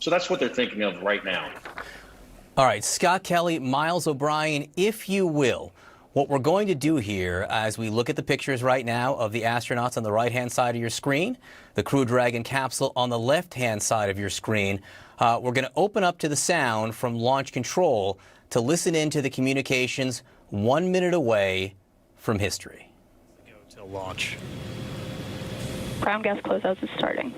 So that's what they're thinking of right now. All right, Scott Kelly, Miles O'Brien, if you will, what we're going to do here as we look at the pictures right now of the astronauts on the right-hand side of your screen, the Crew Dragon capsule on the left-hand side of your screen, we're going to open up to the sound from launch control to listen into the communications 1 minute away from history. Go till launch. Ground gas closeouts is starting.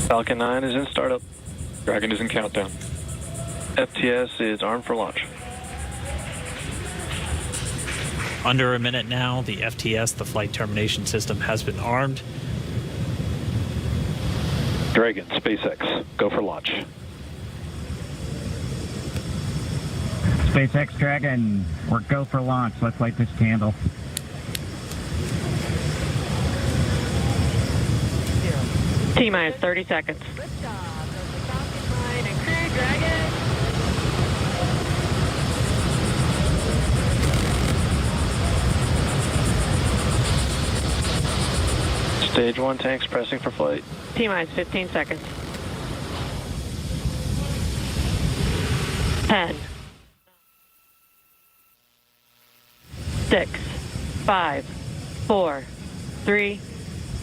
Falcon 9 is in startup. Dragon is in countdown. FTS is armed for launch. Under a minute now, the FTS, the flight termination system, has been armed. Dragon, SpaceX, go for launch. SpaceX Dragon, we're go for launch. Let's light this candle. T-minus 30 seconds. Stage 1 tanks pressing for flight. T-minus 15 seconds. 10. 6. 5. 4. 3.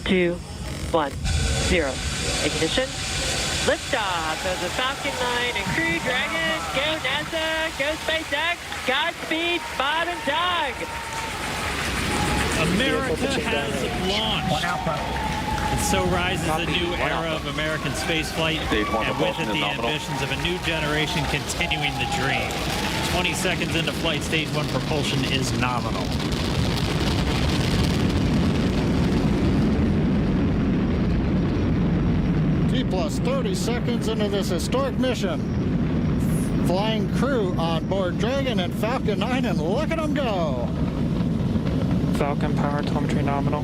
2. 1. 0. Ignition. Liftoff of the Falcon 9 and Crew Dragon. Go NASA. Go SpaceX. Godspeed, Bob and Doug. America has launched. And so rises a new era of American spaceflight, and with it the ambitions of a new generation continuing the dream. 20 seconds into flight, stage 1 propulsion is nominal. Plus 30 seconds into this historic mission. Flying crew on board Dragon and Falcon 9, and look at them go. Falcon power telemetry nominal.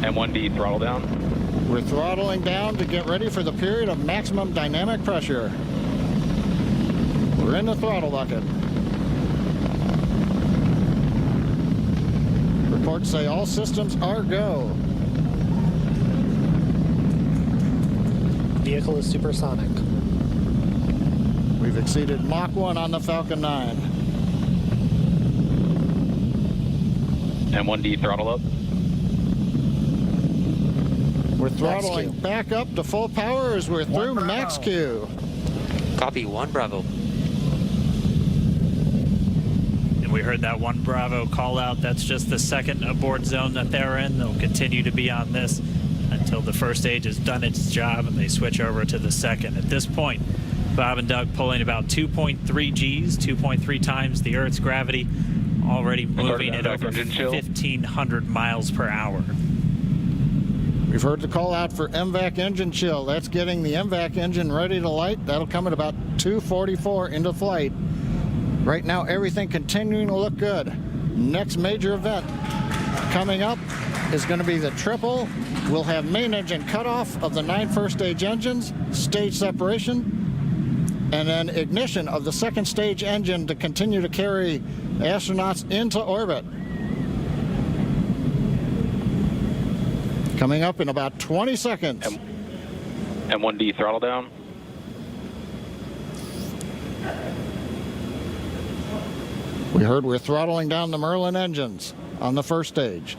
M1D throttle down. We're throttling down to get ready for the period of maximum dynamic pressure. We're in the throttle bucket. Reports say all systems are go. Vehicle is supersonic. We've exceeded Mach 1 on the Falcon 9. M1D throttle up. We're throttling back up to full power as we're through max Q. Copy, 1 Bravo. And we heard that 1 Bravo call out. That's just the second abort zone that they're in. They'll continue to be on this until the first stage has done its job and they switch over to the second. At this point, Bob and Doug pulling about 2.3 Gs, 2.3 times the Earth's gravity, already moving at over 1,500 miles per hour. We've heard the call out for MVAC engine chill. That's getting the MVAC engine ready to light. That'll come at about 2:44 into flight. Right now, everything continuing to look good. Next major event coming up is going to be the triple. We'll have main engine cutoff of the 9 first stage engines, stage separation, and then ignition of the second stage engine to continue to carry astronauts into orbit. Coming up in about 20 seconds. M1D throttle down. We heard we're throttling down the Merlin engines on the first stage.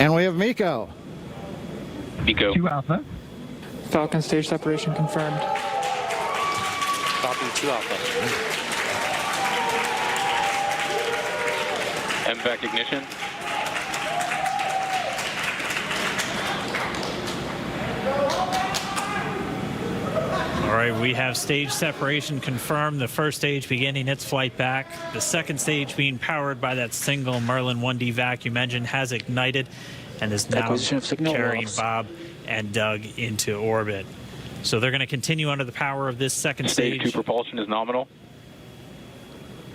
And we have Miko. Miko. 2 Alpha. Falcon stage separation confirmed. Copy, 2 Alpha. MVAC ignition. All All right, we have stage separation confirmed. The first stage beginning its flight back. The second stage, being powered by that single Merlin 1D vacuum engine, has ignited and is now carrying Bob and Doug into orbit. So they're going to continue under the power of this second stage. Stage 2 propulsion is nominal.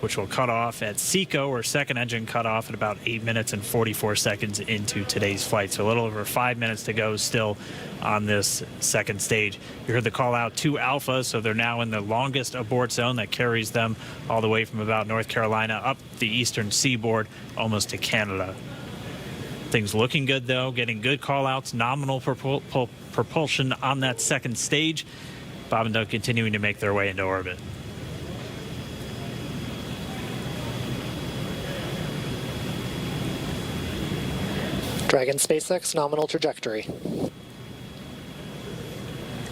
Which will cut off at SECO, or second engine cut off, at about 8 minutes and 44 seconds into today's flight. So a little over 5 minutes to go still on this second stage. You heard the call out to Alpha, so they're now in the longest abort zone that carries them all the way from about North Carolina up the eastern seaboard almost to Canada. Things looking good, though, getting good call outs, nominal propulsion on that second stage. Bob and Doug continuing to make their way into orbit. Dragon SpaceX, nominal trajectory.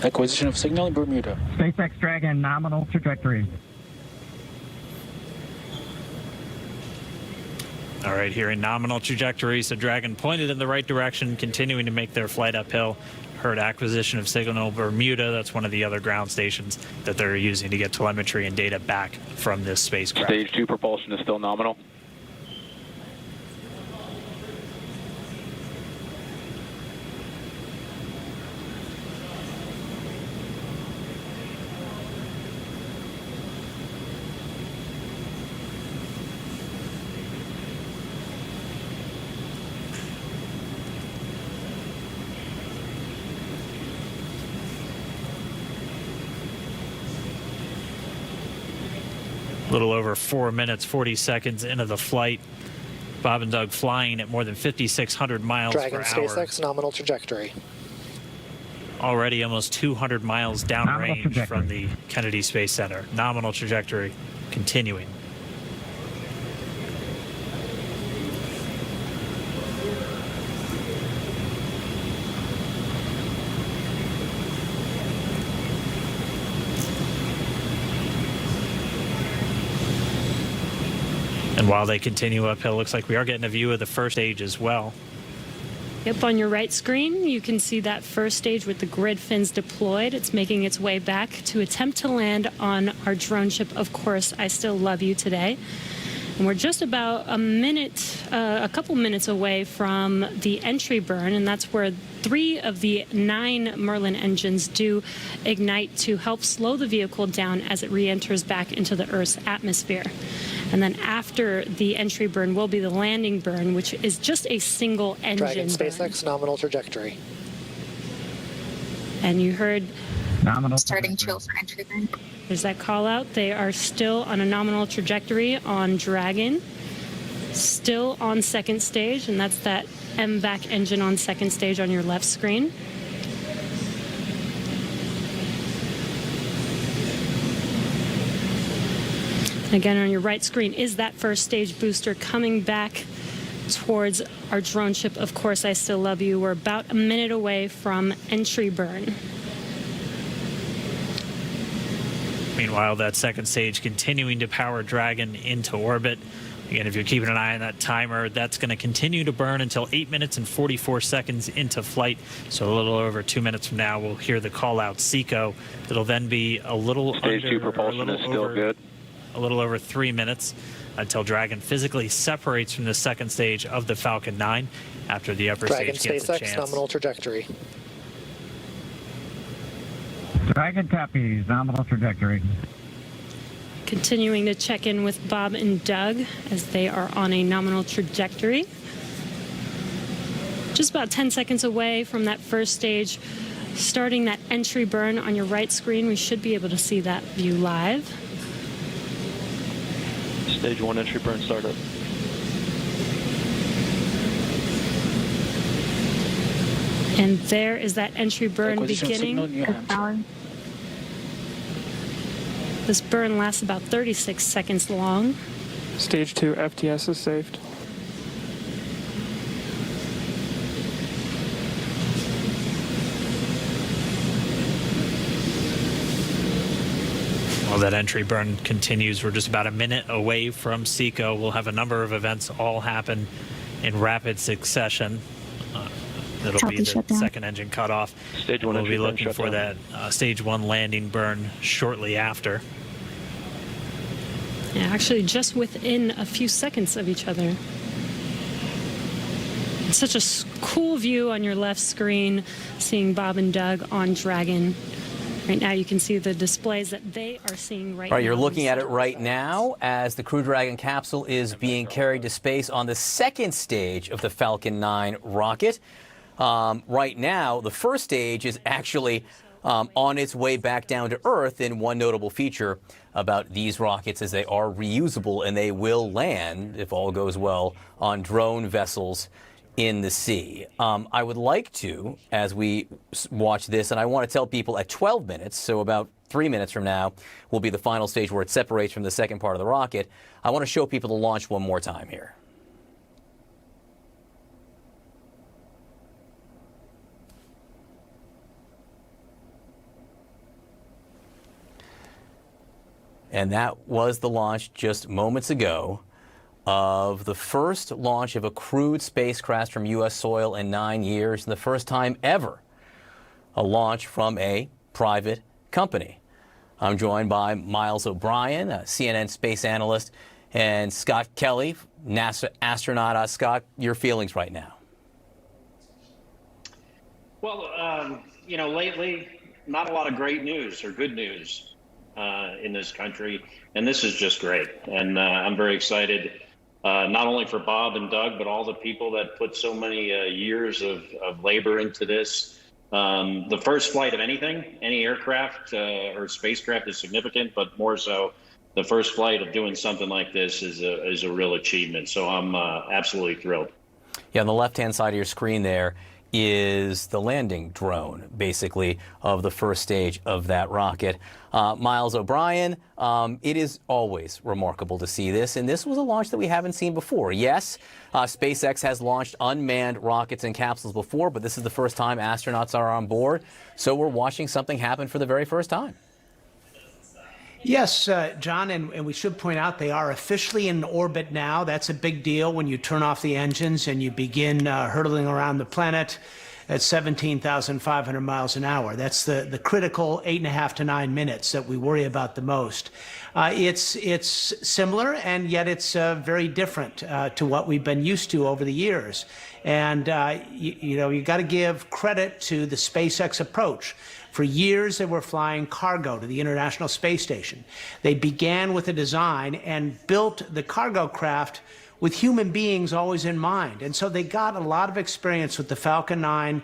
Acquisition of signal in Bermuda. SpaceX Dragon, nominal trajectory. All right, here in nominal trajectory, so Dragon pointed in the right direction, continuing to make their flight uphill. Heard acquisition of signal Bermuda. That's one of the other ground stations that they're using to get telemetry and data back from this spacecraft. Stage 2 propulsion is still nominal. A little over 4 minutes, 40 seconds into the flight. Bob and Doug flying at more than 5,600 miles Dragon per SpaceX, hour. nominal trajectory. Already almost 200 miles downrange from the Kennedy Space Center. Nominal trajectory continuing. And while they continue uphill, looks like we are getting a view of the first stage as well. Yep, on your right screen, you can see that first stage with the grid fins deployed. It's making its way back to attempt to land on our drone ship, Of Course, I Still Love You Today. And we're just about a couple minutes away from the entry burn, and that's where 3 of the 9 Merlin engines do ignite to help slow the vehicle down as it re-enters back into the Earth's atmosphere. And then after the entry burn will be the landing burn, which is just a single engine Dragon SpaceX, burn. nominal trajectory. And you heard Nominal Starting chill for entry burn. there's that call out. They are still on a nominal trajectory on Dragon, still on second stage, and that's that MVAC engine on second stage on your left screen. Again, on your right screen is that first stage booster coming back towards our drone ship, Of Course, I Still Love You. We're about a minute away from entry burn. Meanwhile, that second stage continuing to power Dragon into orbit. Again, if you're keeping an eye on that timer, that's going to continue to burn until 8 minutes and 44 seconds into flight. So a little over 2 minutes from now, we'll hear the call out SECO. It'll then be a little Stage 2 propulsion is still good. A little over 3 minutes until Dragon physically separates from the second stage of the Falcon 9 after the upper Dragon stage gets a SpaceX, chance. nominal trajectory. Dragon copies, nominal trajectory. Continuing to check in with Bob and Doug as they are on a nominal trajectory. Just about 10 seconds away from that first stage, starting that entry burn on your right screen. We should be able to see that view live. Stage 1 entry burn startup. And there is that entry burn Acquisition signal in beginning. your hands. This burn lasts about 36 seconds long. Stage 2 FTS is saved. While that entry burn continues, we're just about a minute away from SECO. We'll have a number of events all happen in rapid succession. It'll Copy, be the shutdown. second engine cutoff. Stage 1 We'll be engine looking for shutdown. that stage 1 landing burn shortly after. Yeah, actually, just within a few seconds of each other. It's such a cool view on your left screen, seeing Bob and Doug on Dragon. Right now, you can see the displays that they are seeing right now. All right, you're looking at it right now as the Crew Dragon capsule is being carried to space on the second stage of the Falcon 9 rocket. Right now, the first stage is actually on its way back down to Earth. And one notable feature about these rockets is they are reusable and they will land, if all goes well, on drone vessels in the sea. I would like to, as we watch this, and I want to tell people at 12 minutes, so about 3 minutes from now, will be the final stage where it separates from the second part of the rocket. I want to show people the launch one more time here. And that was the launch just moments ago of the first launch of a crewed spacecraft from U.S. soil in 9 years, and the first time ever a launch from a private company. I'm joined by Miles O'Brien, a CNN space analyst, and Scott Kelly, NASA astronaut. Scott, your feelings right now? Well, lately, not a lot of great news or good news in this country, and this is just great. And I'm very excited. Not only for Bob and Doug, but all the people that put so many years of labor into this. The first flight of anything, any aircraft or spacecraft is significant, but more so, the first flight of doing something like this is a real achievement. So I'm absolutely thrilled. Yeah, on the left-hand side of your screen there is the landing drone, basically, of the first stage of that rocket. Miles O'Brien, it is always remarkable to see this, and this was a launch that we haven't seen before. Yes, SpaceX has launched unmanned rockets and capsules before, but this is the first time astronauts are on board, so we're watching something happen for the very first time. Yes, John, and we should point out they are officially in orbit now. That's a big deal when you turn off the engines and you begin hurtling around the planet at 17,500 miles an hour. That's the critical 8.5 to 9 minutes that we worry about the most. It's similar, and yet it's very different to what we've been used to over the years. And, you got to give credit to the SpaceX approach. For years, they were flying cargo to the International Space Station. They began with a design and built the cargo craft with human beings always in mind. And so they got a lot of experience with the Falcon 9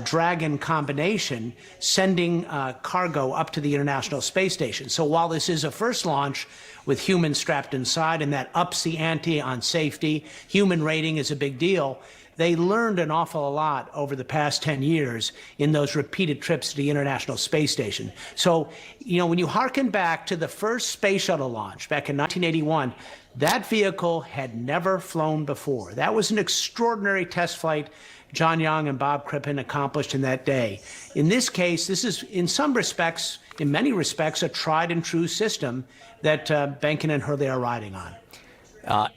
Dragon combination, sending cargo up to the International Space Station. So while this is a first launch with humans strapped inside, and that ups the ante on safety, human rating is a big deal, they learned an awful lot over the past 10 years in those repeated trips to the International Space Station. So, when you hearken back to the first space shuttle launch back in 1981, that vehicle had never flown before. That was an extraordinary test flight John Young and Bob Crippen accomplished in that day. In this case, this is, in some respects, in many respects, a tried and true system that Benken and Hurley are riding on.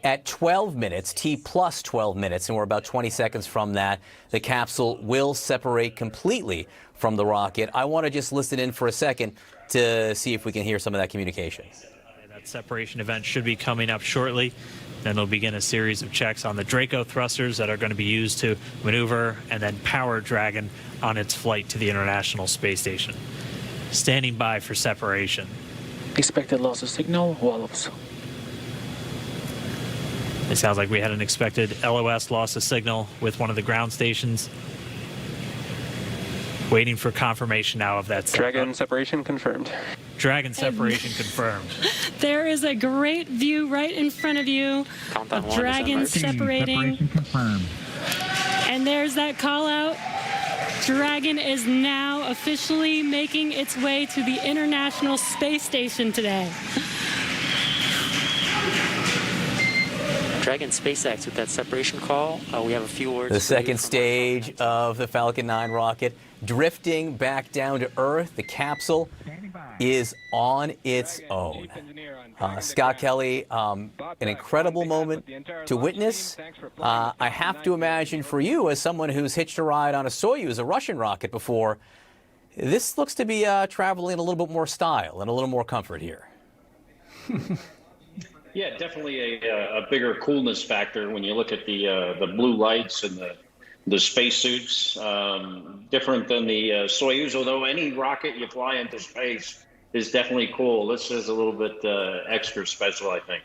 At 12 minutes, T plus 12 minutes, and we're about 20 seconds from that, the capsule will separate completely from the rocket. I want to just listen in for a second to see if we can hear some of that communication. That separation event should be coming up shortly. Then they'll begin a series of checks on the Draco thrusters that are going to be used to maneuver and then power Dragon on its flight to the International Space Station. Standing by for separation. Expected loss of signal, wallops. It sounds like we had an expected LOS, loss of signal, with one of the ground stations. Waiting for confirmation now of that. Dragon separation confirmed. Dragon separation confirmed. There is a great view right in front of you Countdown of one, Dragon separating. Separation confirmed. And there's that call out. Dragon is now officially making its way to the International Space Station today. Dragon SpaceX with that separation call. We have a few words. The second stage of the Falcon 9 rocket drifting back down to Earth. The capsule is on its own. Scott Kelly, an incredible moment to witness. I have to imagine for you, as someone who's hitched a ride on a Soyuz, a Russian rocket before, this looks to be traveling in a little bit more style and a little more comfort here. Yeah, definitely a bigger coolness factor when you look at the blue lights and the spacesuits. Different than the Soyuz, although any rocket you fly into space is definitely cool. This is a little bit extra special, I think.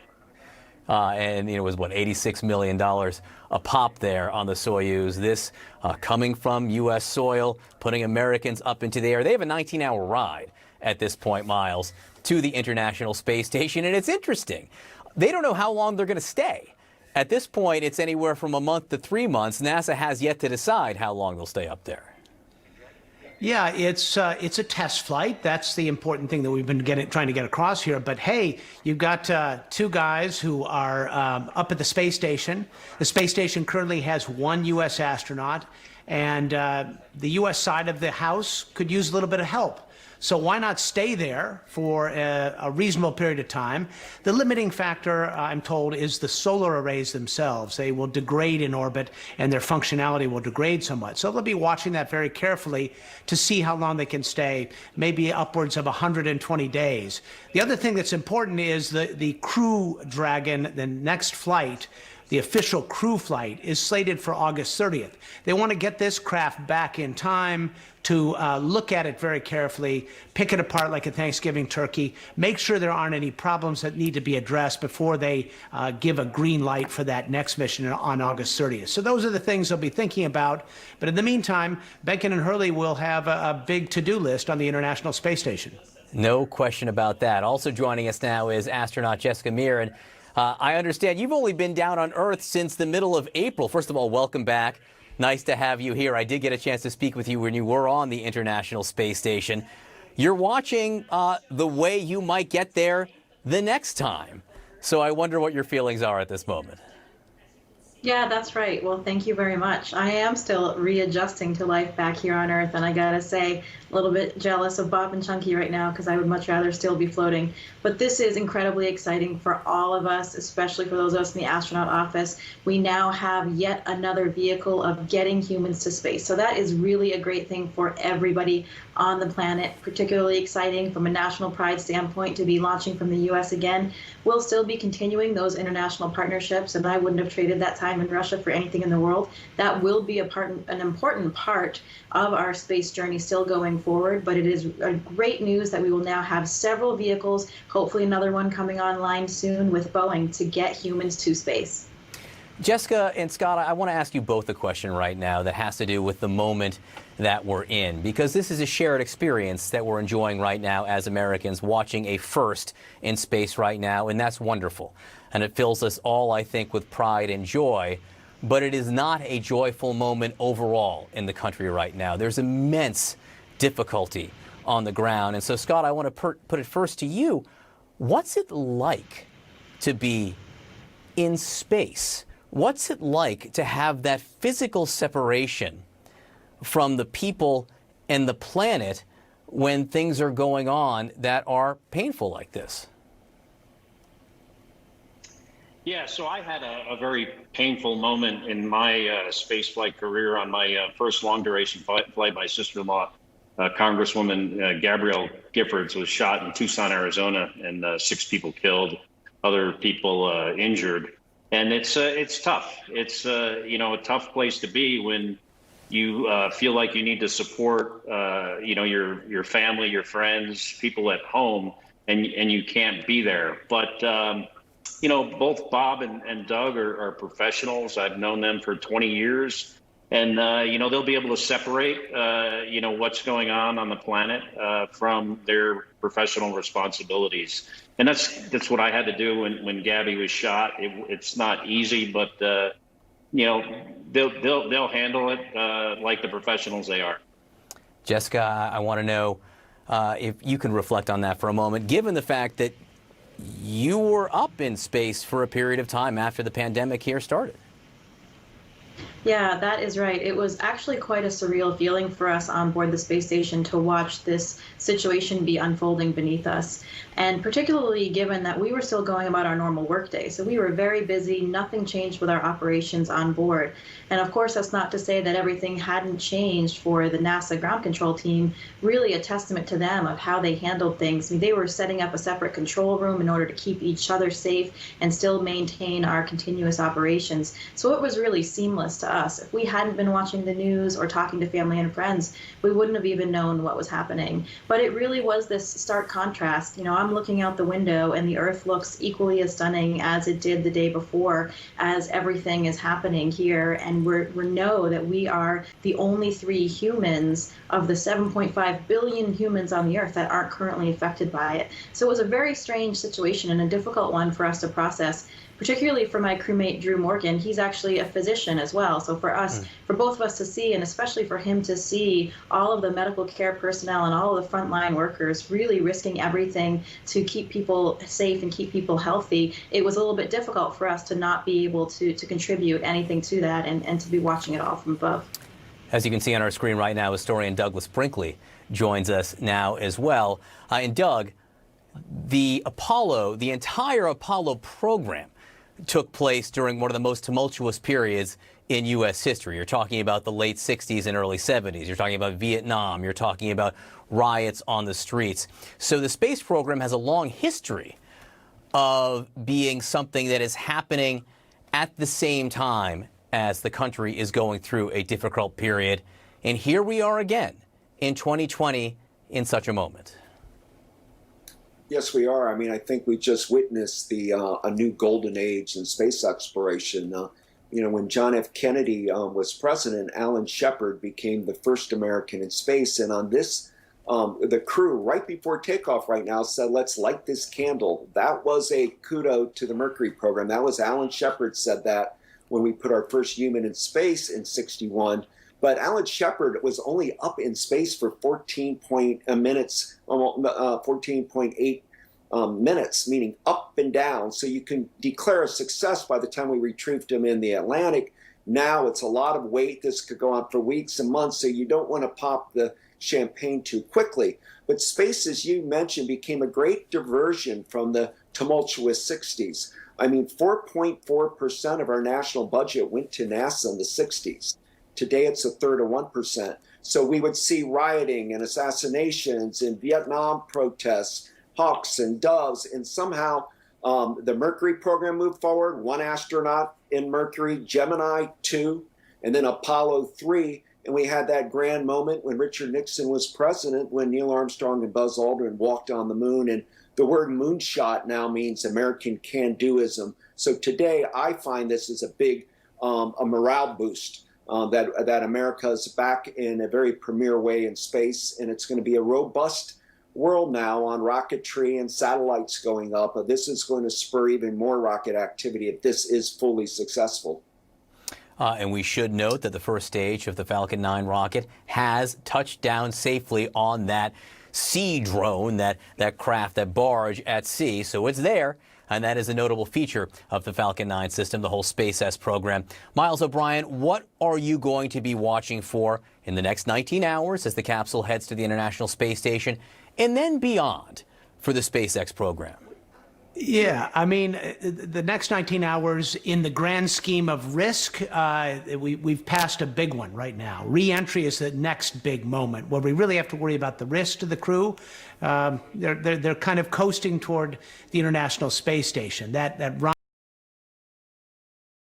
And it was, what, $86 million a pop there on the Soyuz. This coming from U.S. soil, putting Americans up into the air. They have a 19-hour ride at this point, Miles, to the International Space Station. And it's interesting. They don't know how long they're going to stay. At this point, it's anywhere from a month to 3 months. NASA has yet to decide how long they'll stay up there. Yeah, it's a test flight. That's the important thing that we've been trying to get across here. But hey, you've got two guys who are up at the space station. The space station currently has one U.S. astronaut, and the U.S. side of the house could use a little bit of help. So why not stay there for a reasonable period of time? The limiting factor, I'm told, is the solar arrays themselves. They will degrade in orbit, and their functionality will degrade somewhat. So they'll be watching that very carefully to see how long they can stay, maybe upwards of 120 days. The other thing that's important is the Crew Dragon, the next flight. The official crew flight is slated for August 30th. They want to get this craft back in time to look at it very carefully, pick it apart like a Thanksgiving turkey, make sure there aren't any problems that need to be addressed before they give a green light for that next mission on August 30th. So those are the things they'll be thinking about. But in the meantime, Benken and Hurley will have a big to-do list on the International Space Station. No question about that. Also joining us now is astronaut Jessica Muir. And I understand you've only been down on Earth since the middle of April. First of all, welcome back. Nice to have you here. I did get a chance to speak with you when you were on the International Space Station. You're watching the way you might get there the next time. So I wonder what your feelings are at this moment. Yeah, that's right. Well, thank you very much. I am still readjusting to life back here on Earth, and I gotta say, a little bit jealous of Bob and Chunky right now because I would much rather still be floating. But this is incredibly exciting for all of us, especially for those of us in the astronaut office. We now have yet another vehicle of getting humans to space. So that is really a great thing for everybody on the planet, particularly exciting from a national pride standpoint to be launching from the U.S. again. We'll still be continuing those international partnerships, and I wouldn't have traded that time in Russia for anything in the world. That will be an important part of our space journey still going forward, but it is great news that we will now have several vehicles, hopefully another one coming online soon with Boeing, to get humans to space. Jessica and Scott, I want to ask you both a question right now that has to do with the moment that we're in, because this is a shared experience that we're enjoying right now as Americans, watching a first in space right now, and that's wonderful. And it fills us all, I think, with pride and joy. But it is not a joyful moment overall in the country right now. There's immense difficulty on the ground. And so, Scott, I want to put it first to you. What's it like to be in space? What's it like to have that physical separation from the people and the planet when things are going on that are painful like this? Yeah, so I had a very painful moment in my spaceflight career on my first long-duration flight. My sister-in-law, Congresswoman Gabrielle Giffords, was shot in Tucson, Arizona, and 6 people killed, other people injured. And it's tough. It's a tough place to be when you feel like you need to support your family, your friends, people at home, and you can't be there. But both Bob and Doug are professionals. I've known them for 20 years. And, they'll be able to separate, what's going on the planet from their professional responsibilities. And that's what I had to do when Gabby was shot. It's not easy, but, they'll handle it like the professionals they are. Jessica, I want to know if you can reflect on that for a moment, given the fact that you were up in space for a period of time after the pandemic here started. Yeah, that is right. It was actually quite a surreal feeling for us on board the space station to watch this situation be unfolding beneath us. And particularly given that we were still going about our normal workday. So we were very busy, nothing changed with our operations on board. And of course, that's not to say that everything hadn't changed for the NASA ground control team, really a testament to them of how they handled things. I mean, they were setting up a separate control room in order to keep each other safe and still maintain our continuous operations. So it was really seamless to us. If we hadn't been watching the news or talking to family and friends, we wouldn't have even known what was happening. But it really was this stark contrast. You know, I'm looking out the window and the Earth looks equally as stunning as it did the day before, as everything is happening here. And we know that we are the only 3 humans of the 7.5 billion humans on the Earth that aren't currently affected by it. So it was a very strange situation and a difficult one for us to process, particularly for my crewmate, Drew Morgan. He's actually a physician as well. So for us, for both of us to see, and especially for him to see all of the medical care personnel and all of the frontline workers really risking everything to keep people safe and keep people healthy, it was a little bit difficult for us to not be able to contribute anything to that and to be watching it all from above. As you can see on our screen right now, historian Douglas Brinkley joins us now as well. And Doug, the entire Apollo program took place during one of the most tumultuous periods in U.S. history. You're talking about the late 60s and early 70s. You're talking about Vietnam. You're talking about riots on the streets. So the space program has a long history of being something that is happening at the same time as the country is going through a difficult period. And here we are again in 2020 in such a moment. Yes, we are. I mean, I think we just witnessed a new golden age in space exploration. You know, when John F. Kennedy was president, Alan Shepard became the first American in space. And on this, the crew, right before takeoff right now, said, let's light this candle. That was a kudo to the Mercury program. That was Alan Shepard said that when we put our first human in space in '61. But Alan Shepard was only up in space for 14.8 minutes, meaning up and down. So you can declare a success by the time we retrieved him in the Atlantic. Now it's a lot of weight. This could go on for weeks and months, so you don't want to pop the champagne too quickly. But space, as you mentioned, became a great diversion from the tumultuous 60s. I mean, 4.4% of our national budget went to NASA in the 60s. Today, it's a third of 1%. So we would see rioting and assassinations and Vietnam protests, hawks and doves, and somehow the Mercury program moved forward. 1 astronaut in Mercury, Gemini 2, and then Apollo 3. And we had that grand moment when Richard Nixon was president, when Neil Armstrong and Buzz Aldrin walked on the moon. And the word moonshot now means American can-doism. So today, I find this is a big a morale boost. That America is back in a very premier way in space, and it's going to be a robust world now on rocketry and satellites going up. This is going to spur even more rocket activity if this is fully successful. And we should note that the first stage of the Falcon 9 rocket has touched down safely on that sea drone, that craft, that barge at sea. So it's there. And that is a notable feature of the Falcon 9 system, the whole SpaceX program. Miles O'Brien, what are you going to be watching for in the next 19 hours as the capsule heads to the International Space Station and then beyond for the SpaceX program? Yeah, I mean, the next 19 hours, in the grand scheme of risk, we've passed a big one right now. Re-entry is the next big moment where we really have to worry about the risk to the crew. They're kind of coasting toward the International Space Station. That